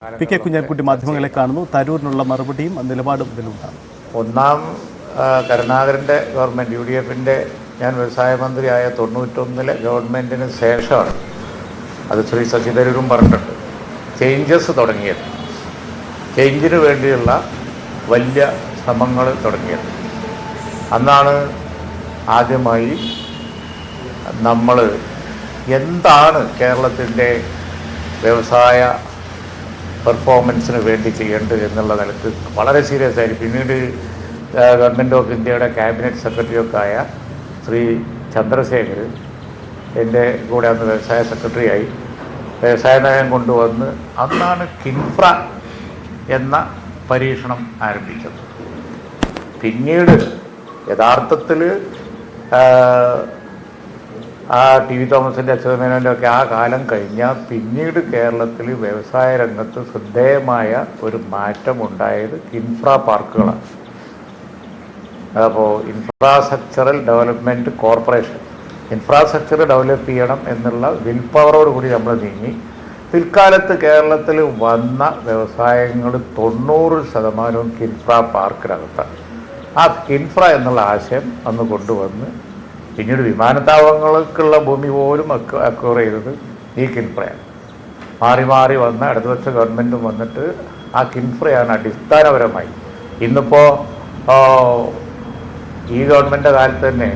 P K Kunhalikutty മാധ്യമങ്ങളെ കാണുന്നു. തരൂരിനുള്ള മറുപടിയും നിലപാടും ഇതിലുണ്ടാകും. ഒന്നാം കരുണാകരൻ്റെ ഗവൺമെൻറ് UDFൻ്റെ ഞാൻ വ്യവസായ മന്ത്രിയായ 91 ഗവൺമെൻറ്റിന് ശേഷമാണ് അത് ശ്രീ ശശി തരൂരും പറഞ്ഞിട്ടുണ്ട് ചേഞ്ചസ് തുടങ്ങിയത്, ചേഞ്ചിന് വേണ്ടിയുള്ള വലിയ ശ്രമങ്ങൾ തുടങ്ങിയത്. അന്നാണ് ആദ്യമായി നമ്മൾ എന്താണ് കേരളത്തിൻ്റെ വ്യവസായ പെർഫോമൻസിന് വേണ്ടി ചെയ്യേണ്ടത് എന്നുള്ള നിലക്ക് വളരെ സീരിയസ് ആയി പിന്നീട് ഗവൺമെൻറ് ഓഫ് ഇന്ത്യയുടെ ക്യാബിനറ്റ് സെക്രട്ടറിയൊക്കെ ആയ ശ്രീ ചന്ദ്രശേഖർ എൻ്റെ കൂടെ അന്ന് വ്യവസായ സെക്രട്ടറിയായി വ്യവസായ നയം കൊണ്ടുവന്ന് അന്നാണ് കിൻഫ്ര എന്ന പരീക്ഷണം ആരംഭിച്ചത്. പിന്നീട് യഥാർത്ഥത്തിൽ ആ TV തോമസിൻ്റെ അച്യുതമേനോൻ്റെ ഒക്കെ ആ കാലം കഴിഞ്ഞാൽ പിന്നീട് കേരളത്തിൽ വ്യവസായ രംഗത്ത് ശ്രദ്ധേയമായ ഒരു മാറ്റം ഉണ്ടായത് ഇൻഫ്ര പാർക്കുകളാണ്. അപ്പോൾ infrastructural development corporation infrastructure develop ചെയ്യണം എന്നുള്ള വിൽ പവറോട് കൂടി നമ്മൾ നീങ്ങി. പിൽക്കാലത്ത് കേരളത്തിൽ വന്ന വ്യവസായങ്ങൾ 90% കിൻഫ്ര പാർക്കിനകത്താണ്. ആ കിൻഫ്ര എന്നുള്ള ആശയം അന്ന് കൊണ്ടുവന്ന് പിന്നീട് വിമാനത്താവളങ്ങൾക്കുള്ള ഭൂമി പോലും അക്വയർ ചെയ്തത് ഈ കിൻഫ്രയാണ്. മാറി മാറി വന്ന ഇടതുപക്ഷ ഗവൺമെൻറ്റും വന്നിട്ട് ആ കിൻഫ്രയാണ് അടിസ്ഥാനപരമായി ഇന്നിപ്പോൾ ഈ ഗവൺമെൻറ് കാലത്ത് തന്നെ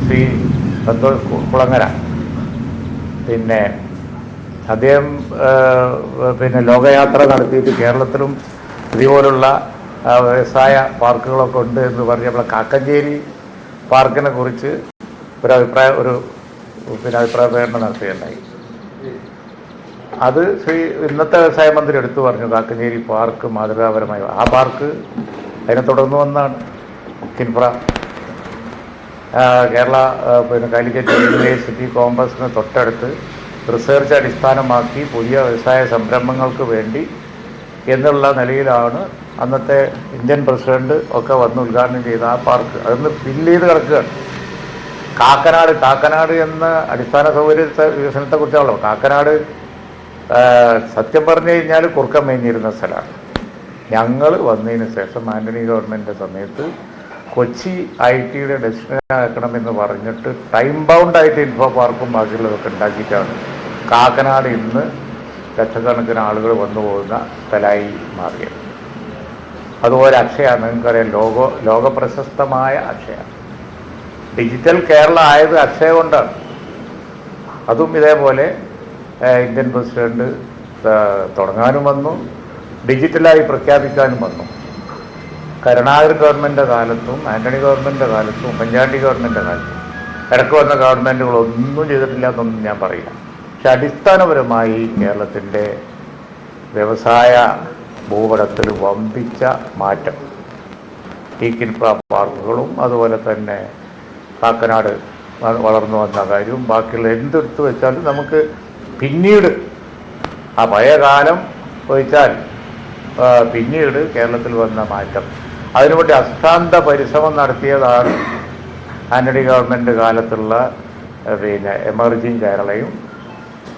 ശ്രീ സന്തോഷ് കുളങ്ങര പിന്നെ അദ്ദേഹം ലോകയാത്ര നടത്തിയിട്ട് കേരളത്തിലും ഇതുപോലുള്ള വ്യവസായ പാർക്കുകളൊക്കെ ഉണ്ട് എന്ന് പറഞ്ഞപ്പോൾ കാക്കഞ്ചേരി പാർക്കിനെ കുറിച്ച് അഭിപ്രായ പ്രകടനം നടത്തുകയുണ്ടായി. അത് ഇന്നത്തെ വ്യവസായ മന്ത്രി എടുത്തു പറഞ്ഞു കാക്കഞ്ചേരി പാർക്ക് മാതൃകാപരമായി. ആ പാർക്ക് അതിനെ തുടർന്ന് വന്നാണ് കിൻഫ്ര. കേരള കാലിക്കറ്റ് യൂണിവേഴ്സിറ്റി കോമ്പസിന് തൊട്ടടുത്ത് റിസർച്ച് അടിസ്ഥാനമാക്കി പുതിയ വ്യവസായ സംരംഭങ്ങൾക്ക് വേണ്ടി എന്നുള്ള നിലയിലാണ് അന്നത്തെ ഇന്ത്യൻ പ്രസിഡന്റ് ഒക്കെ വന്ന് ഉദ്ഘാടനം ചെയ്ത ആ പാർക്ക്. അതൊന്ന് ഫില്ല് ചെയ്ത് കിടക്കുകയാണ്. കാക്കനാട് എന്ന അടിസ്ഥാന സൗകര്യ വികസനത്തെക്കുറിച്ചാണല്ലോ. കാക്കനാട് സത്യം പറഞ്ഞു കഴിഞ്ഞാൽ കുറുക്കം മേഞ്ഞിരുന്ന സ്ഥലമാണ്. ഞങ്ങൾ വന്നതിന് ശേഷം ആൻ്റണി ഗവൺമെൻറ്റിൻ്റെ സമയത്ത് കൊച്ചി IT-യുടെ ഡെസ്റ്റിനേഷൻ ആക്കണമെന്ന് പറഞ്ഞിട്ട് ടൈം ബൗണ്ടായിട്ട് ഇൻഫോ പാർക്കും ബാക്കിയുള്ളതൊക്കെ ഉണ്ടാക്കിയിട്ടാണ് കാക്കനാട് ഇന്ന് ലക്ഷക്കണക്കിന് ആളുകൾ വന്നു പോകുന്ന സ്ഥലമായി മാറിയത്. അതുപോലെ അക്ഷയ, നിങ്ങൾക്കറിയാം, ലോക പ്രശസ്തമായ അക്ഷയ. ഡിജിറ്റൽ കേരള ആയത് അക്ഷയ കൊണ്ടാണ്. അതും ഇതേപോലെ ഇന്ത്യൻ പ്രസിഡന്റ് തുടങ്ങാനും വന്നു, ഡിജിറ്റലായി പ്രഖ്യാപിക്കാനും വന്നു. കരുണാകരൻ ഗവൺമെൻറ്റിൻ്റെ കാലത്തും ആൻ്റണി ഗവൺമെൻറ്റിൻ്റെ കാലത്തും ഉമ്മൻചാണ്ടി ഗവൺമെൻറ്റിൻ്റെ കാലത്തും ഇടയ്ക്ക് വന്ന ഗവൺമെൻറ്റുകളൊന്നും ചെയ്തിട്ടില്ല എന്നൊന്നും ഞാൻ പറയില്ല. പക്ഷെ അടിസ്ഥാനപരമായി കേരളത്തിൻ്റെ വ്യവസായ ഭൂപടത്തിൽ വമ്പിച്ച മാറ്റം ഈ കിൻഫ്ര പാർക്കുകളും അതുപോലെ തന്നെ കാക്കനാട് വളർന്നു വന്ന കാര്യവും ബാക്കിയുള്ള എന്തെടുത്ത് വെച്ചാലും നമുക്ക് പിന്നീട് ആ പഴയ കാലം ഒഴിച്ചാൽ പിന്നീട് കേരളത്തിൽ വന്ന മാറ്റം അതിനുവേണ്ടി അഷ്ടാന്ത പരിശ്രമം നടത്തിയതാണ് ആൻ്റണി ഗവൺമെൻറ് കാലത്തുള്ള എമർജിങ് കേരളയും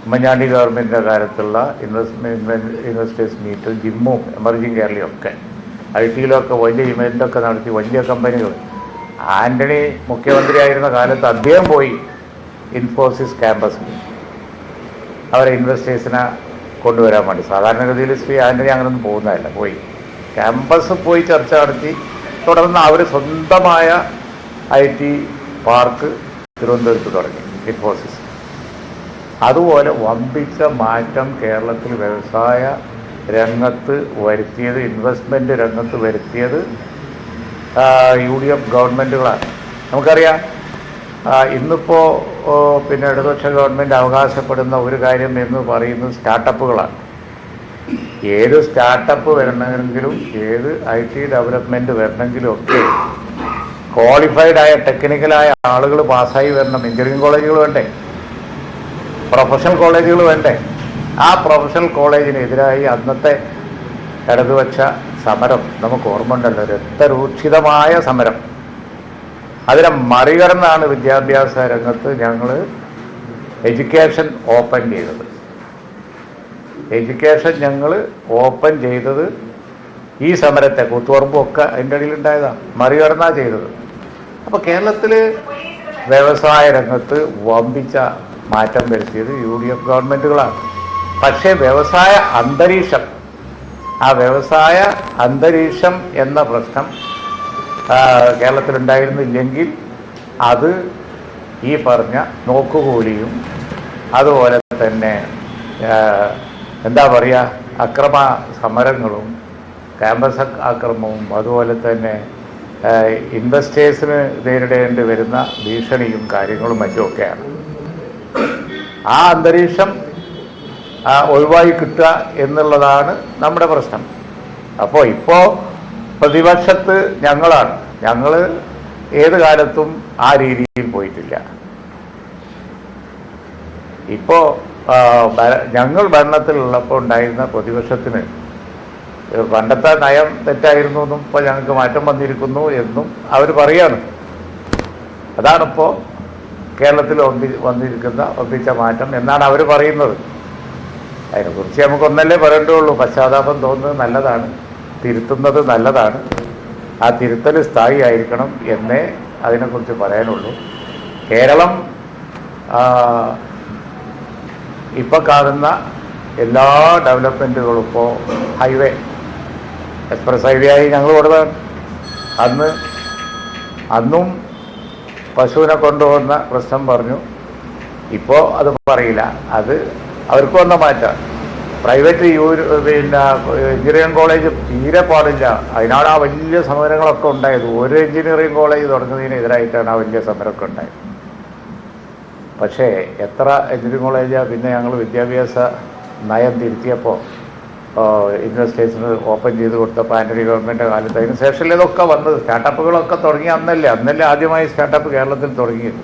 ഉമ്മൻചാണ്ടി ഗവൺമെൻറ്റിൻ്റെ കാലത്തുള്ള ഇൻവെസ്റ്റേഴ്സ് മീറ്റും ജിമ്മും എമർജിങ് കേരളയും ഒക്കെ IT-യിലൊക്കെ വലിയ ഇവൻ്റൊക്കെ നടത്തി വലിയ കമ്പനികൾ. ആൻ്റണി മുഖ്യമന്ത്രിയായിരുന്ന കാലത്ത് അദ്ദേഹം പോയി ഇൻഫോസിസ് ക്യാമ്പസിൽ അവരെ ഇൻവെസ്റ്റേഴ്സിനെ കൊണ്ടുവരാൻ വേണ്ടി. സാധാരണഗതിയിൽ ശ്രീ ആൻ്റണി അങ്ങനെയൊന്നും പോകുന്നതല്ല. പോയി ക്യാമ്പസ് പോയി ചർച്ച നടത്തി തുടർന്ന് അവർ സ്വന്തമായ IT പാർക്ക് തിരുവനന്തപുരത്ത് തുടങ്ങി ഇൻഫോസിസ്. അതുപോലെ വമ്പിച്ച മാറ്റം കേരളത്തിൽ വ്യവസായ രംഗത്ത് വരുത്തിയത്, ഇൻവെസ്റ്റ്മെൻറ്റ് രംഗത്ത് വരുത്തിയത് UDF ഗവൺമെൻറ്റുകളാണ്. നമുക്കറിയാം ഇന്നിപ്പോൾ ഇടതുപക്ഷ ഗവൺമെൻറ് അവകാശപ്പെടുന്ന ഒരു കാര്യം എന്ന് പറയുന്നത് സ്റ്റാർട്ടപ്പുകളാണ്. ഏത് സ്റ്റാർട്ടപ്പ് വരണമെങ്കിലും ഏത് IT ഡെവലപ്മെൻറ്റ് വരണമെങ്കിലും ഒക്കെ ക്വാളിഫൈഡായ ടെക്നിക്കലായ ആളുകൾ പാസ്സായി വരണം. എഞ്ചിനീയറിംഗ് കോളേജുകൾ വേണ്ടേ, പ്രൊഫഷണൽ കോളേജുകൾ വേണ്ടേ? ആ പ്രൊഫഷണൽ കോളേജിനെതിരായി അന്നത്തെ ഇടതുപക്ഷ സമരം നമുക്ക് ഓർമ്മ ഉണ്ടല്ലോ, രക്തരൂക്ഷിതമായ സമരം. അതിനെ മറികടന്നാണ് വിദ്യാഭ്യാസ രംഗത്ത് ഞങ്ങൾ എഡ്യൂക്കേഷൻ ഓപ്പൺ ചെയ്തത്. എഡ്യൂക്കേഷൻ ഞങ്ങൾ ഓപ്പൺ ചെയ്തത് ഈ സമരത്തെ കൂത്തുപറമ്പും ഒക്കെ അതിൻ്റെ ഇടയിലുണ്ടായതാണ്, മറികടന്നാ ചെയ്തത്. അപ്പോൾ കേരളത്തിൽ വ്യവസായ രംഗത്ത് വമ്പിച്ച മാറ്റം വരുത്തിയത് UDF ഗവൺമെൻറ്റുകളാണ്. പക്ഷേ വ്യവസായ അന്തരീക്ഷം, ആ വ്യവസായ അന്തരീക്ഷം എന്ന പ്രശ്നം കേരളത്തിലുണ്ടായിരുന്നില്ലെങ്കിൽ അത് ഈ പറഞ്ഞ നോക്കുകൂലിയും അതുപോലെ തന്നെ എന്താ പറയുക അക്രമ സമരങ്ങളും ക്യാമ്പസ് ആക്രമവും അതുപോലെ തന്നെ ഇൻവെസ്റ്റേഴ്സിന് നേരിടേണ്ടി വരുന്ന ഭീഷണിയും കാര്യങ്ങളും മറ്റുമൊക്കെയാണ്. ആ അന്തരീക്ഷം ഒഴിവായി കിട്ടുക എന്നുള്ളതാണ് നമ്മുടെ പ്രശ്നം. അപ്പോൾ ഇപ്പോൾ പ്രതിപക്ഷത്ത് ഞങ്ങളാണ്. ഞങ്ങൾ ഏത് കാലത്തും ആ രീതിയിൽ പോയിട്ടില്ല. ഇപ്പോൾ ഞങ്ങൾ ഭരണത്തിലുള്ളപ്പോൾ ഉണ്ടായിരുന്ന പ്രതിപക്ഷത്തിന് പണ്ടത്തെ നയം തെറ്റായിരുന്നു എന്നും ഇപ്പോൾ ഞങ്ങൾക്ക് മാറ്റം വന്നിരിക്കുന്നു എന്നും അവർ പറയാണ്. അതാണിപ്പോൾ കേരളത്തിൽ വന്നിരിക്കുന്ന ഒപ്പിച്ച മാറ്റം എന്നാണ് അവർ പറയുന്നത്. അതിനെക്കുറിച്ച് നമുക്കൊന്നല്ലേ പറയേണ്ടതുള്ളൂ. പശ്ചാത്താപം തോന്നുന്നത് നല്ലതാണ്, തിരുത്തുന്നത് നല്ലതാണ്. ആ തിരുത്തൽ സ്ഥായി ആയിരിക്കണം എന്നേ അതിനെക്കുറിച്ച് പറയാനുള്ളൂ. കേരളം ഇപ്പോൾ കാണുന്ന എല്ലാ ഡെവലപ്മെൻറ്റുകളും ഇപ്പോൾ ഹൈവേ, എക്സ്പ്രസ് ഹൈവേ ആയി ഞങ്ങൾ കൊടുത്തതാണ്. അന്നും പശുവിനെ കൊണ്ടുപോകുന്ന പ്രശ്നം പറഞ്ഞു. ഇപ്പോൾ അത് പറയില്ല, അത് അവർക്ക് വന്ന മാറ്റം. പ്രൈവറ്റ് പിന്നെ എഞ്ചിനീയറിംഗ് കോളേജ് തീരെ പാടില്ല. അതിനാണ് ആ വലിയ സമരങ്ങളൊക്കെ ഉണ്ടായത്. ഒരു എഞ്ചിനീയറിംഗ് കോളേജ് തുടങ്ങുന്നതിനെതിരായിട്ടാണ് ആ വലിയ സമരമൊക്കെ ഉണ്ടായത്. പക്ഷേ എത്ര എഞ്ചിനീയറിംഗ് കോളേജാണ് പിന്നെ ഞങ്ങൾ വിദ്യാഭ്യാസ നയം തിരുത്തിയപ്പോൾ ഇൻവെസ്റ്റേഴ്സിന് ഓപ്പൺ ചെയ്ത് കൊടുത്തപ്പോൾ ആൻ്റണി ഗവൺമെൻറ് കാലത്ത് അതിന് ശേഷമല്ലേ ഇതൊക്കെ വന്നത്. സ്റ്റാർട്ടപ്പുകളൊക്കെ തുടങ്ങി അന്നല്ലേ ആദ്യമായി സ്റ്റാർട്ടപ്പ് കേരളത്തിൽ തുടങ്ങിയത്.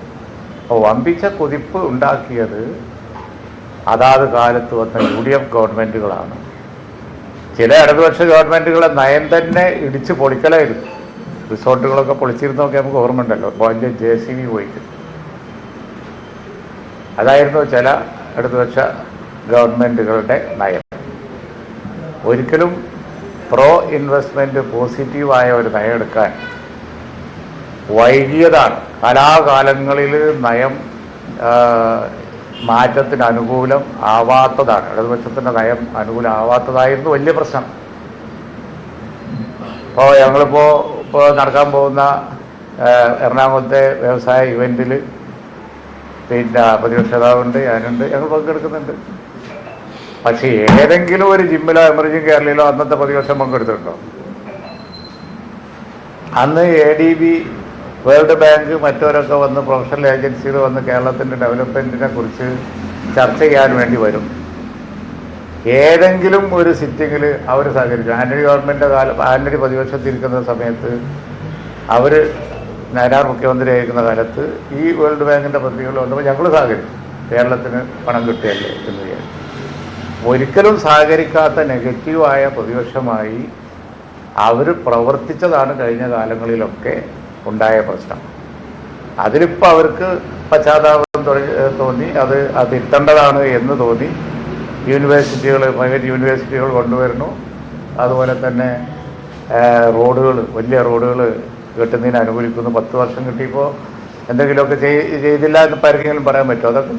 അപ്പോൾ വമ്പിച്ച കുതിപ്പ് ഉണ്ടാക്കിയത് അതാത് കാലത്ത് വന്ന UDF ഗവൺമെൻറ്റുകളാണ്. ചില ഇടതുപക്ഷ ഗവൺമെൻറ്റുകളെ നയം തന്നെ ഇടിച്ച് പൊളിക്കലായിരുന്നു. റിസോർട്ടുകളൊക്കെ പൊളിച്ചിരുന്നൊക്കെ നമുക്ക് ഓർമ്മ ഉണ്ടല്ലോ, വലിയ JCB പോയിട്ട്. അതായിരുന്നു ചില ഇടതുപക്ഷ ഗവൺമെൻറ്റുകളുടെ നയം. ഒരിക്കലും പ്രോ ഇൻവെസ്റ്റ്മെൻറ്റ് പോസിറ്റീവായ ഒരു നയം എടുക്കാൻ വൈകിയതാണ്. കാലാകാലങ്ങളിൽ നയം മാറ്റത്തിന് അനുകൂലം ആവാത്തതാണ്. ഇടതുപക്ഷത്തിൻ്റെ നയം അനുകൂലമാവാത്തതായിരുന്നു വലിയ പ്രശ്നം. ഇപ്പോൾ ഇപ്പോൾ നടക്കാൻ പോകുന്ന എറണാകുളത്തെ വ്യവസായ ഇവൻറ്റിൽ പിന്നെ പ്രതിപക്ഷ നേതാവുണ്ട്, ഞാനുണ്ട്, ഞങ്ങൾ പങ്കെടുക്കുന്നുണ്ട്. പക്ഷേ ഏതെങ്കിലും ഒരു ജിമ്മിലോ എമർജിംഗ് കേരളയിലോ അന്നത്തെ പ്രതിപക്ഷം പങ്കെടുത്തിട്ടുണ്ടോ? അന്ന് ADB, വേൾഡ് ബാങ്ക് മറ്റവരൊക്കെ വന്ന് പ്രൊഫഷണൽ ഏജൻസികൾ വന്ന് കേരളത്തിൻ്റെ ഡെവലപ്മെൻറ്റിനെ കുറിച്ച് ചർച്ച ചെയ്യാൻ വേണ്ടി വരും. ഏതെങ്കിലും ഒരു സിറ്റിങ്ങിൽ അവർ സഹകരിക്കും. ആൻ്റണി പ്രതിപക്ഷത്തിരിക്കുന്ന സമയത്ത് അവർ നയനാർ മുഖ്യമന്ത്രി ആയിരിക്കുന്ന കാലത്ത് ഈ വേൾഡ് ബാങ്കിൻ്റെ പദ്ധതികൾ വന്നപ്പോൾ ഞങ്ങൾ സഹകരിച്ചു. കേരളത്തിന് പണം കിട്ടുകയല്ലേ എന്ന് വിചാരിച്ചു. ഒരിക്കലും സഹകരിക്കാത്ത നെഗറ്റീവായ പ്രതിപക്ഷമായി അവർ പ്രവർത്തിച്ചതാണ് കഴിഞ്ഞ കാലങ്ങളിലൊക്കെ ഉണ്ടായ പ്രശ്നം. അതിലിപ്പോൾ അവർക്ക് പശ്ചാത്താപം തോന്നി, അത് തിരുത്തേണ്ടതാണ് എന്ന് തോന്നി. പ്രൈവറ്റ് യൂണിവേഴ്സിറ്റികൾ കൊണ്ടുവരുന്നു. അതുപോലെ തന്നെ വലിയ റോഡുകൾ കെട്ടുന്നതിന് അനുകൂലിക്കുന്നു. 10 വർഷം കിട്ടിയപ്പോൾ എന്തെങ്കിലുമൊക്കെ ചെയ്തില്ല എന്ന് ആർക്കെങ്കിലും പറയാൻ പറ്റുമോ? അതൊക്കെ